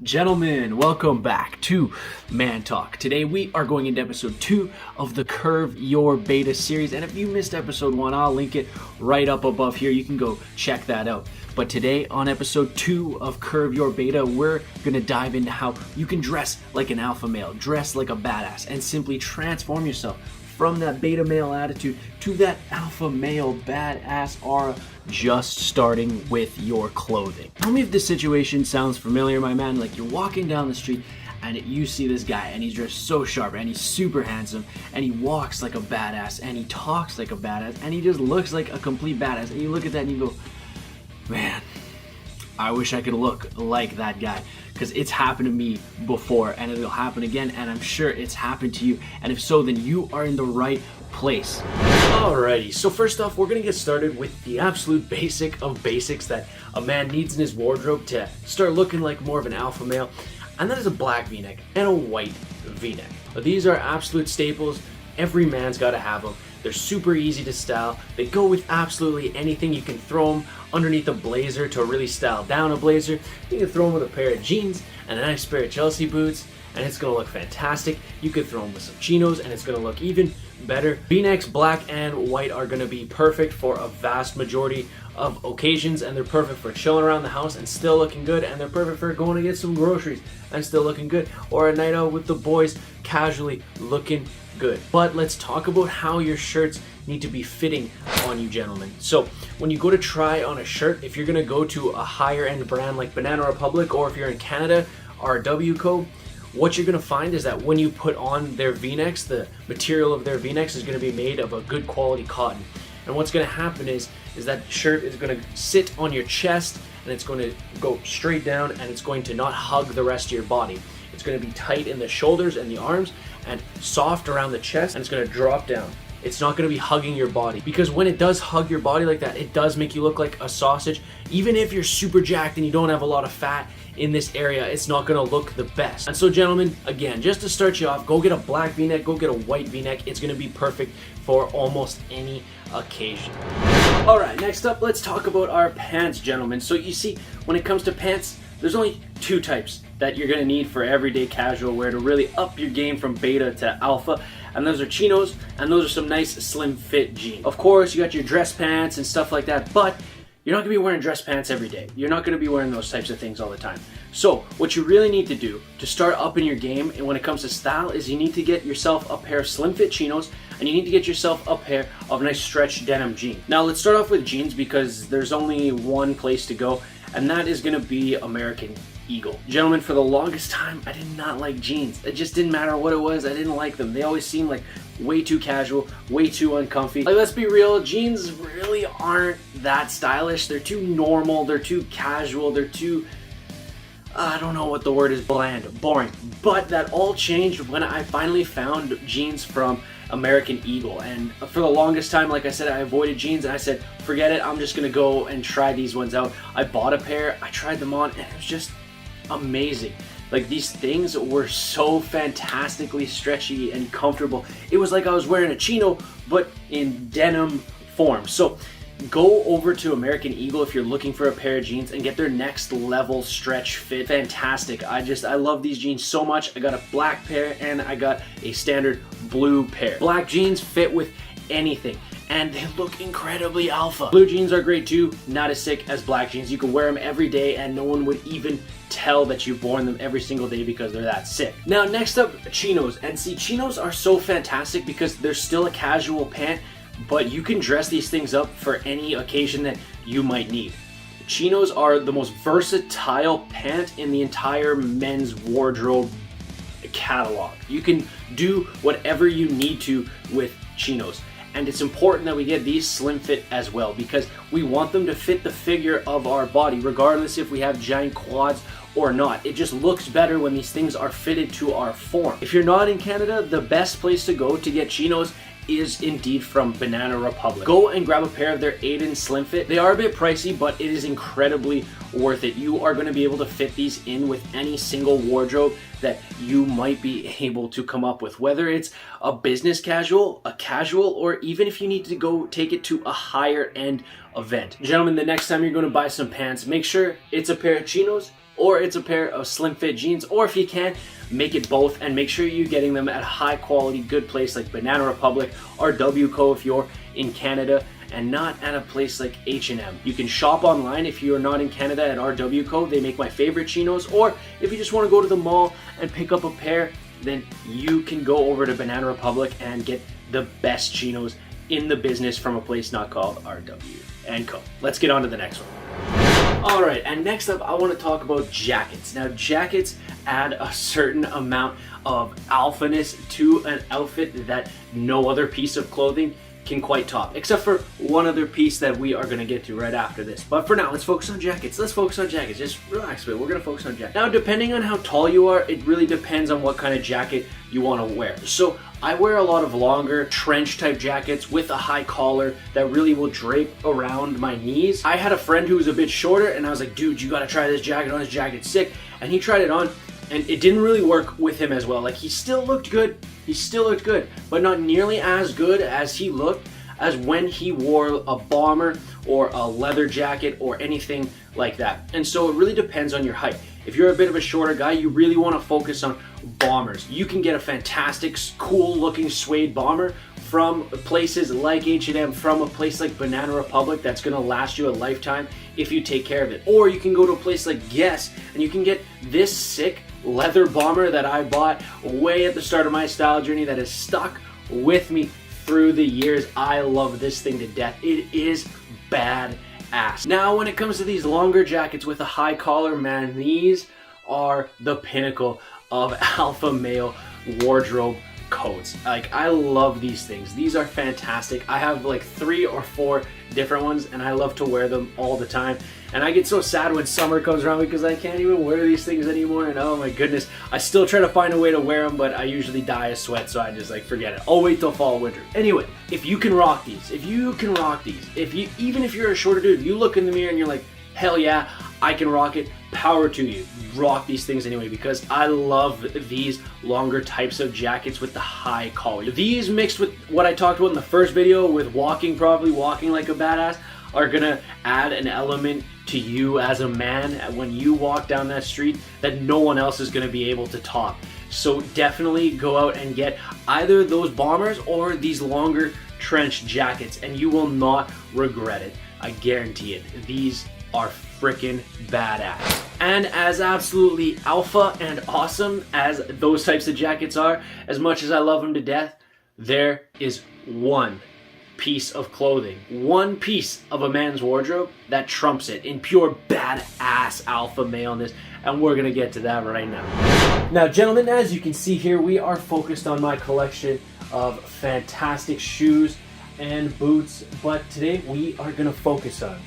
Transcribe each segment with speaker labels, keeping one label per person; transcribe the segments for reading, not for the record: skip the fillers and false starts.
Speaker 1: Gentlemen, welcome back to Man Talk. Today we are going into episode 2 of the Curve Your Beta series, and if you missed episode 1, I'll link it right up above here. You can go check that out. But today on episode 2 of Curve Your Beta, we're going to dive into how you can dress like an alpha male, dress like a badass, and simply transform yourself from that beta male attitude to that alpha male badass aura, just starting with your clothing. Tell me if this situation sounds familiar, my man. Like you're walking down the street and you see this guy and he's dressed so sharp and he's super handsome and he walks like a badass and he talks like a badass and he just looks like a complete badass, and you look at that and you go, man, I wish I could look like that guy, because it's happened to me before and it'll happen again, and I'm sure it's happened to you, and if so, then you are in the right place. Alrighty, so first off, we're gonna get started with the absolute basic of basics that a man needs in his wardrobe to start looking like more of an alpha male, and that is a black v-neck and a white v-neck. These are absolute staples. Every man's gotta have them. They're super easy to style. They go with absolutely anything. You can throw them underneath a blazer to really style down a blazer. You can throw them with a pair of jeans and a nice pair of Chelsea boots, and it's gonna look fantastic. You could throw them with some chinos and it's gonna look even better. V-necks, black and white, are gonna be perfect for a vast majority of occasions, and they're perfect for chilling around the house and still looking good, and they're perfect for going to get some groceries and still looking good, or a night out with the boys casually looking good. But let's talk about how your shirts need to be fitting on you, gentlemen. So when you go to try on a shirt, if you're gonna go to a higher end brand like Banana Republic, or if you're in Canada, RW Co., what you're gonna find is that when you put on their v-necks, the material of their v-necks is gonna be made of a good quality cotton. And what's gonna happen is that shirt is gonna sit on your chest, and it's going to go straight down, and it's going to not hug the rest of your body. It's going to be tight in the shoulders and the arms and soft around the chest, and it's going to drop down. It's not going to be hugging your body, because when it does hug your body like that, it does make you look like a sausage. Even if you're super jacked and you don't have a lot of fat in this area, it's not going to look the best. And so, gentlemen, again, just to start you off, go get a black v-neck, go get a white v-neck. It's going to be perfect for almost any occasion. Alright, next up, let's talk about our pants, gentlemen. So you see, when it comes to pants, there's only two types that you're going to need for everyday casual wear to really up your game from beta to alpha, and those are chinos, and those are some nice slim fit jeans. Of course, you got your dress pants and stuff like that, but you're not going to be wearing dress pants every day. You're not going to be wearing those types of things all the time. So what you really need to do to start up in your game, and when it comes to style, is you need to get yourself a pair of slim fit chinos, and you need to get yourself a pair of nice stretch denim jeans. Now let's start off with jeans, because there's only one place to go, and that is going to be American Eagle. Gentlemen, for the longest time, I did not like jeans. It just didn't matter what it was, I didn't like them. They always seemed like way too casual, way too uncomfy. Like, let's be real, jeans really aren't that stylish. They're too normal, they're too casual, they're too, I don't know what the word is, bland, boring. But that all changed when I finally found jeans from American Eagle, and for the longest time, like I said, I avoided jeans, and I said, forget it, I'm just gonna go and try these ones out. I bought a pair, I tried them on, and it was just amazing. Like, these things were so fantastically stretchy and comfortable. It was like I was wearing a chino, but in denim form. So go over to American Eagle if you're looking for a pair of jeans and get their next level stretch fit. Fantastic. I love these jeans so much. I got a black pair and I got a standard blue pair. Black jeans fit with anything, and they look incredibly alpha. Blue jeans are great too, not as sick as black jeans. You can wear them every day and no one would even tell that you've worn them every single day because they're that sick. Now next up, chinos. And see, chinos are so fantastic because they're still a casual pant, but you can dress these things up for any occasion that you might need. Chinos are the most versatile pant in the entire men's wardrobe catalog. You can do whatever you need to with chinos. And it's important that we get these slim fit as well, because we want them to fit the figure of our body, regardless if we have giant quads or not. It just looks better when these things are fitted to our form. If you're not in Canada, the best place to go to get chinos is indeed from Banana Republic. Go and grab a pair of their Aiden Slim Fit. They are a bit pricey, but it is incredibly worth it. You are going to be able to fit these in with any single wardrobe that you might be able to come up with, whether it's a business casual, a casual, or even if you need to go take it to a higher end event. Gentlemen, the next time you're going to buy some pants, make sure it's a pair of chinos or it's a pair of slim fit jeans, or if you can, make it both, and make sure you're getting them at a high quality, good place like Banana Republic or WCO if you're in Canada, and not at a place like H&M. You can shop online if you're not in Canada at RWCO. They make my favorite chinos. Or if you just want to go to the mall and pick up a pair, then you can go over to Banana Republic and get the best chinos in the business from a place not called RW&Co. Let's get on to the next one. All right, and next up, I want to talk about jackets. Now, jackets add a certain amount of alphaness to an outfit that no other piece of clothing can quite top, except for one other piece that we are going to get to right after this. But for now, let's focus on jackets. Just relax a bit. We're going to focus on jackets. Now, depending on how tall you are, it really depends on what kind of jacket you want to wear. So I wear a lot of longer trench type jackets with a high collar that really will drape around my knees. I had a friend who was a bit shorter, and I was like, dude, you got to try this jacket on. This jacket's sick. And he tried it on, and it didn't really work with him as well. Like, he still looked good, but not nearly as good as he looked as when he wore a bomber or a leather jacket or anything like that. And so it really depends on your height. If you're a bit of a shorter guy, you really want to focus on bombers. You can get a fantastic, cool looking suede bomber from places like H&M, from a place like Banana Republic that's going to last you a lifetime if you take care of it. Or you can go to a place like Guess and you can get this sick leather bomber that I bought way at the start of my style journey that has stuck with me through the years. I love this thing to death. It is badass. Now, when it comes to these longer jackets with a high collar, man, these are the pinnacle of alpha male wardrobe coats. Like, I love these things. These are fantastic. I have like 3 or 4 different ones, and I love to wear them all the time. And I get so sad when summer comes around because I can't even wear these things anymore. And oh my goodness, I still try to find a way to wear them, but I usually die of sweat, so I just like forget it. I'll wait till fall, winter. Anyway, if you can rock these, even if you're a shorter dude, you look in the mirror and you're like, hell yeah, I can rock it. Power to you. Rock these things anyway, because I love these longer types of jackets with the high collar. These mixed with what I talked about in the first video with walking like a badass are gonna add an element to you as a man when you walk down that street that no one else is gonna be able to top. So definitely go out and get either those bombers or these longer trench jackets, and you will not regret it. I guarantee it. These are freaking badass. And as absolutely alpha and awesome as those types of jackets are, as much as I love them to death, there is one piece of clothing, one piece of a man's wardrobe that trumps it in pure badass alpha maleness, and we're gonna get to that right now. Now, gentlemen, as you can see here, we are focused on my collection of fantastic shoes and boots, but today we are gonna focus on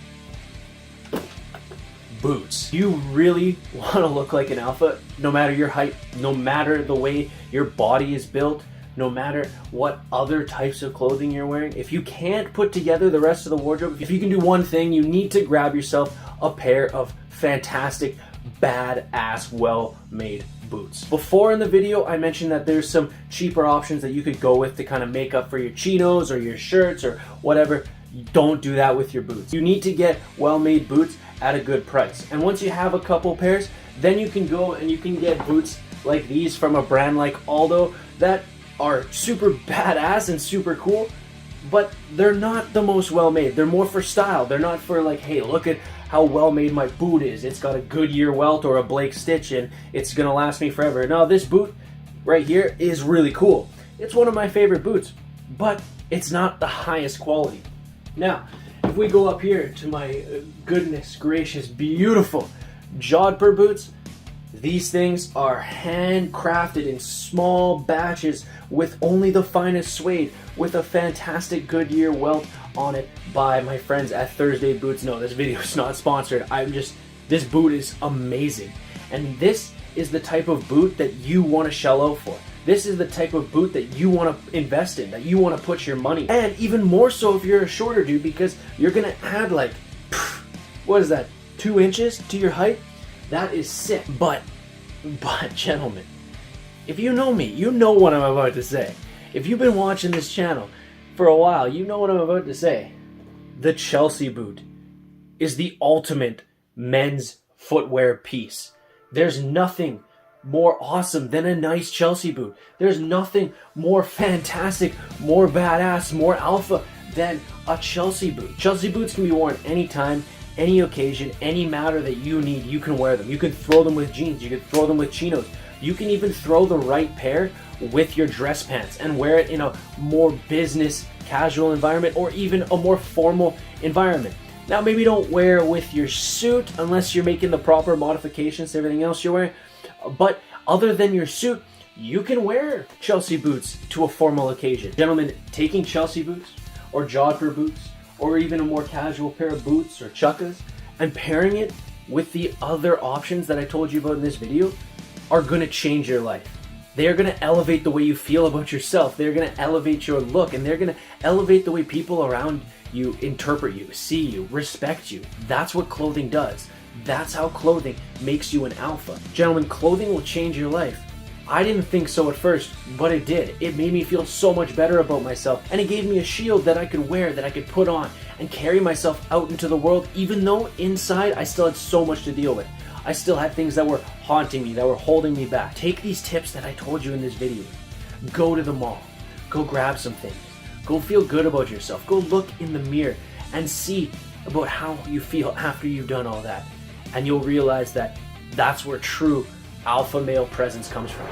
Speaker 1: boots. You really want to look like an alpha, no matter your height, no matter the way your body is built, no matter what other types of clothing you're wearing. If you can't put together the rest of the wardrobe, if you can do one thing, you need to grab yourself a pair of fantastic, badass, well-made boots. Before in the video, I mentioned that there's some cheaper options that you could go with to kind of make up for your chinos or your shirts or whatever. Don't do that with your boots. You need to get well-made boots at a good price. And once you have a couple pairs, then you can go and you can get boots like these from a brand like Aldo that are super badass and super cool, but they're not the most well-made. They're more for style. They're not for like, hey, look at how well-made my boot is. It's got a Goodyear welt or a Blake stitch and it's gonna last me forever. No, this boot right here is really cool. It's one of my favorite boots, but it's not the highest quality. Now, if we go up here to my goodness gracious, beautiful Jodhpur boots, these things are handcrafted in small batches with only the finest suede, with a fantastic Goodyear welt on it by my friends at Thursday Boots. No, this video is not sponsored. This boot is amazing. And this is the type of boot that you want to shell out for. This is the type of boot that you want to invest in, that you want to put your money in. And even more so if you're a shorter dude, because you're going to add like, what is that, 2 inches to your height? That is sick. But gentlemen, if you know me, you know what I'm about to say. If you've been watching this channel for a while, you know what I'm about to say. The Chelsea boot is the ultimate men's footwear piece. There's nothing more awesome than a nice Chelsea boot. There's nothing more fantastic, more badass, more alpha than a Chelsea boot. Chelsea boots can be worn anytime, any occasion, any matter that you need. You can wear them. You can throw them with jeans. You can throw them with chinos. You can even throw the right pair with your dress pants and wear it in a more business casual environment or even a more formal environment. Now, maybe don't wear it with your suit unless you're making the proper modifications to everything else you're wearing. But other than your suit, you can wear Chelsea boots to a formal occasion. Gentlemen, taking Chelsea boots or jodhpur boots or even a more casual pair of boots or chukkas and pairing it with the other options that I told you about in this video are going to change your life. They are going to elevate the way you feel about yourself. They're going to elevate your look, and they're going to elevate the way people around you interpret you, see you, respect you. That's what clothing does. That's how clothing makes you an alpha. Gentlemen, clothing will change your life. I didn't think so at first, but it did. It made me feel so much better about myself, and it gave me a shield that I could wear, that I could put on, and carry myself out into the world, even though inside I still had so much to deal with. I still had things that were haunting me, that were holding me back. Take these tips that I told you in this video. Go to the mall. Go grab some things. Go feel good about yourself. Go look in the mirror and see about how you feel after you've done all that. And you'll realize that that's where true alpha male presence comes from.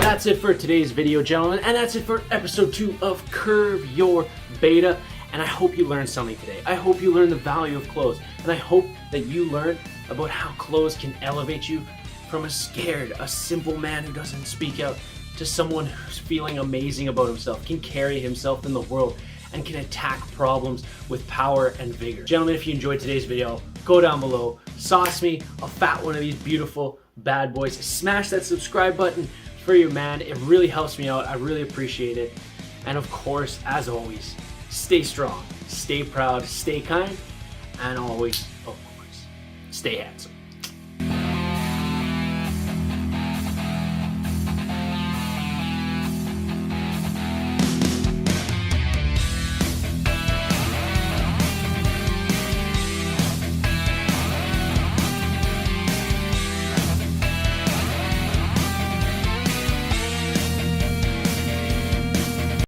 Speaker 1: That's it for today's video, gentlemen. And that's it for episode 2 of Curve Your Beta. And I hope you learned something today. I hope you learned the value of clothes. And I hope that you learned about how clothes can elevate you from a scared, a simple man who doesn't speak out to someone who's feeling amazing about himself, can carry himself in the world, and can attack problems with power and vigor. Gentlemen, if you enjoyed today's video, go down below, sauce me a fat one of these beautiful bad boys, smash that subscribe button for your man. It really helps me out. I really appreciate it. And of course, as always, stay strong, stay proud, stay kind, and always, of course, stay handsome.